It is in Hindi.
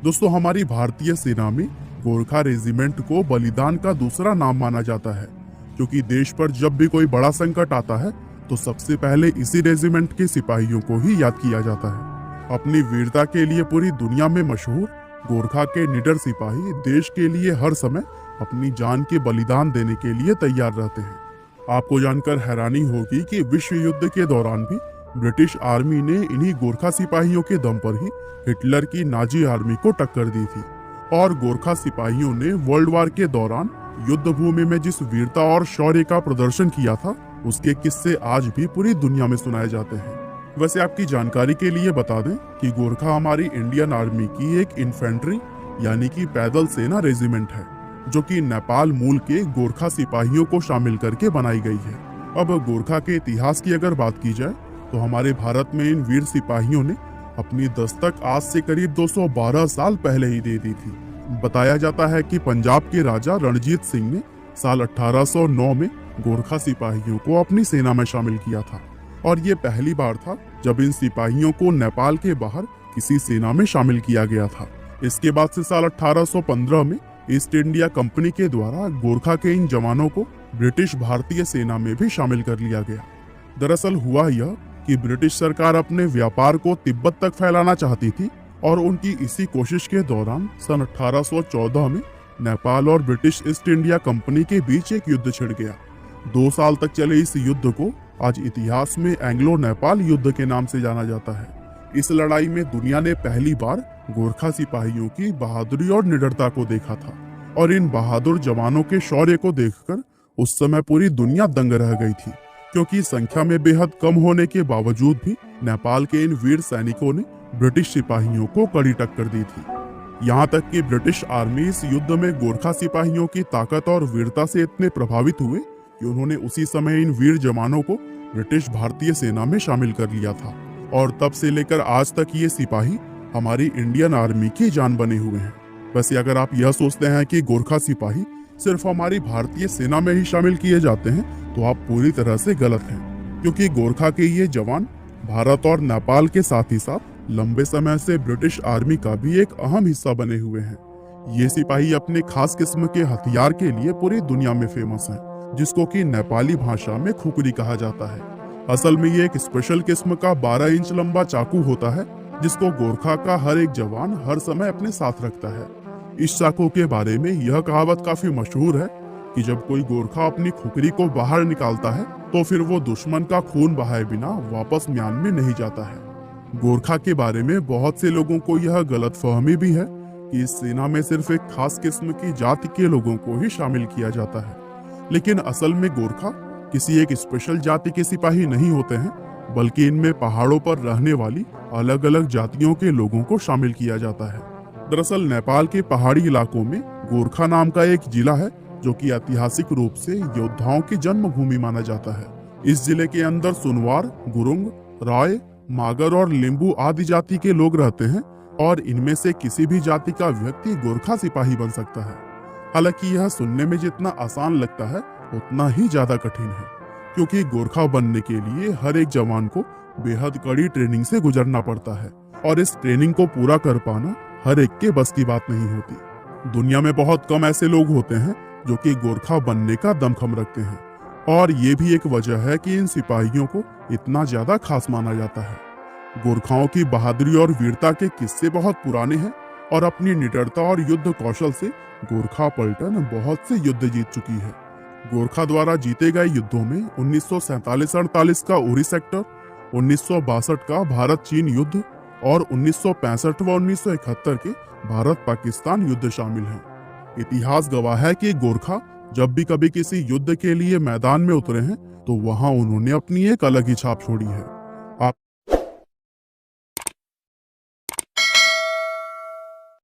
दोस्तों, हमारी भारतीय सेना में गोरखा रेजिमेंट को बलिदान का दूसरा नाम माना जाता है, क्योंकि देश पर जब भी कोई बड़ा संकट आता है तो सबसे पहले इसी रेजिमेंट के सिपाहियों को ही याद किया जाता है। अपनी वीरता के लिए पूरी दुनिया में मशहूर गोरखा के निडर सिपाही देश के लिए हर समय अपनी जान के बलिदान देने के लिए तैयार रहते हैं। आपको जानकर हैरानी होगी कि विश्व युद्ध के दौरान भी ब्रिटिश आर्मी ने इन्हीं गोरखा सिपाहियों के दम पर ही हिटलर की नाजी आर्मी को टक्कर दी थी। और गोरखा सिपाहियों ने वर्ल्ड वार के दौरान युद्ध भूमि में जिस वीरता और शौर्य का प्रदर्शन किया था, उसके किस्से आज भी पूरी दुनिया में सुनाए जाते हैं। वैसे आपकी जानकारी के लिए बता दें कि गोरखा हमारी इंडियन आर्मी की एक इन्फेंट्री यानी कि पैदल सेना रेजिमेंट है, जो कि नेपाल मूल के गोरखा सिपाहियों को शामिल करके बनाई गई है। अब गोरखा के इतिहास की अगर बात की जाए तो हमारे भारत में इन वीर सिपाहियों ने अपनी दस्तक आज से करीब 212 साल पहले ही दे दी थी। बताया जाता है कि पंजाब के राजा रणजीत सिंह ने साल 1809 में गोरखा सिपाहियों को अपनी सेना में शामिल किया था, और ये पहली बार था जब इन सिपाहियों को नेपाल के बाहर किसी सेना में शामिल किया गया था। इसके बाद से साल 1815 में ईस्ट इंडिया कंपनी के द्वारा गोरखा के इन जवानों को ब्रिटिश भारतीय सेना में भी शामिल कर लिया गया। दरअसल हुआ यह कि ब्रिटिश सरकार अपने व्यापार को तिब्बत तक फैलाना चाहती थी, और उनकी इसी कोशिश के दौरान सन 1814 में नेपाल और ब्रिटिश ईस्ट इंडिया कंपनी के बीच एक युद्ध छिड़ गया। 2 साल तक चले इस युद्ध को आज इतिहास में एंग्लो नेपाल युद्ध के नाम से जाना जाता है। इस लड़ाई में दुनिया ने पहली बार गोरखा सिपाहियों की बहादुरी और निडरता को देखा था, और इन बहादुर जवानों के शौर्य को देखकर उस समय पूरी दुनिया दंग रह गई थी, क्योंकि संख्या में बेहद कम होने के बावजूद भी नेपाल के इन वीर सैनिकों ने ब्रिटिश सिपाहियों को कड़ी टक्कर दी थी। यहाँ तक कि ब्रिटिश आर्मी इस युद्ध में गोरखा सिपाहियों की ताकत और वीरता से इतने प्रभावित हुए कि उन्होंने उसी समय इन वीर जवानों को ब्रिटिश भारतीय सेना में शामिल कर लिया था, और तब से लेकर आज तक ये सिपाही हमारी इंडियन आर्मी की जान बने हुए हैं। वैसे अगर आप यह सोचते हैं कि गोरखा सिपाही सिर्फ हमारी भारतीय सेना में ही शामिल किए जाते हैं, तो आप पूरी तरह से गलत हैं, क्योंकि गोरखा के ये जवान भारत और नेपाल के साथ ही साथ लंबे समय से ब्रिटिश आर्मी का भी एक अहम हिस्सा बने हुए हैं। ये सिपाही अपने खास किस्म के हथियार के लिए पूरी दुनिया में फेमस हैं, जिसको कि नेपाली भाषा में खुकरी कहा जाता है। असल में ये एक स्पेशल किस्म का 12 इंच लंबा चाकू होता है, जिसको गोरखा का हर एक जवान हर समय अपने साथ रखता है। इस चाकू के बारे में यह कहावत काफी मशहूर है कि जब कोई गोरखा अपनी खुकरी को बाहर निकालता है तो फिर वो दुश्मन का खून बहाए बिना वापस म्यान में नहीं जाता है। गोरखा के बारे में बहुत से लोगों को यह गलतफहमी भी है कि इस सेना में सिर्फ एक खास किस्म की जाति के लोगों को ही शामिल किया जाता है, लेकिन असल में गोरखा किसी एक स्पेशल जाति के सिपाही नहीं होते हैं, बल्कि इनमें पहाड़ों पर रहने वाली अलग अलग जातियों के लोगों को शामिल किया जाता है। दरअसल नेपाल के पहाड़ी इलाकों में गोरखा नाम का एक जिला है, जो कि ऐतिहासिक रूप से योद्धाओं की जन्मभूमि माना जाता है। इस जिले के अंदर सुनवार, गुरुंग, राय, मागर और लिंबू आदि जाति के लोग रहते हैं, और इनमें से किसी भी जाति का व्यक्ति गोरखा सिपाही बन सकता है। हालांकि यह सुनने में जितना आसान लगता है उतना ही ज्यादा कठिन है, क्योंकि गोरखा बनने के लिए हर एक जवान को बेहद कड़ी ट्रेनिंग से गुजरना पड़ता है, और इस ट्रेनिंग को पूरा कर पाना हर एक के बस की बात नहीं होती। दुनिया में बहुत कम ऐसे लोग होते हैं जो कि गोरखा बनने का दमखम रखते हैं, और ये भी एक वजह है कि इन सिपाहियों को इतना ज्यादा खास माना जाता है। गोरखाओं की बहादुरी और वीरता के किस्से बहुत पुराने हैं, और अपनी निडरता और युद्ध कौशल से गोरखा पलटन बहुत से युद्ध जीत चुकी है। गोरखा द्वारा जीते गए युद्धों में 1947-48 का उरी सेक्टर, 1962 का भारत चीन युद्ध और 1965 व 1971 के भारत पाकिस्तान युद्ध शामिल हैं। इतिहास गवाह है कि गोरखा जब भी कभी किसी युद्ध के लिए मैदान में उतरे हैं, तो वहां उन्होंने अपनी एक अलग ही छाप छोड़ी है।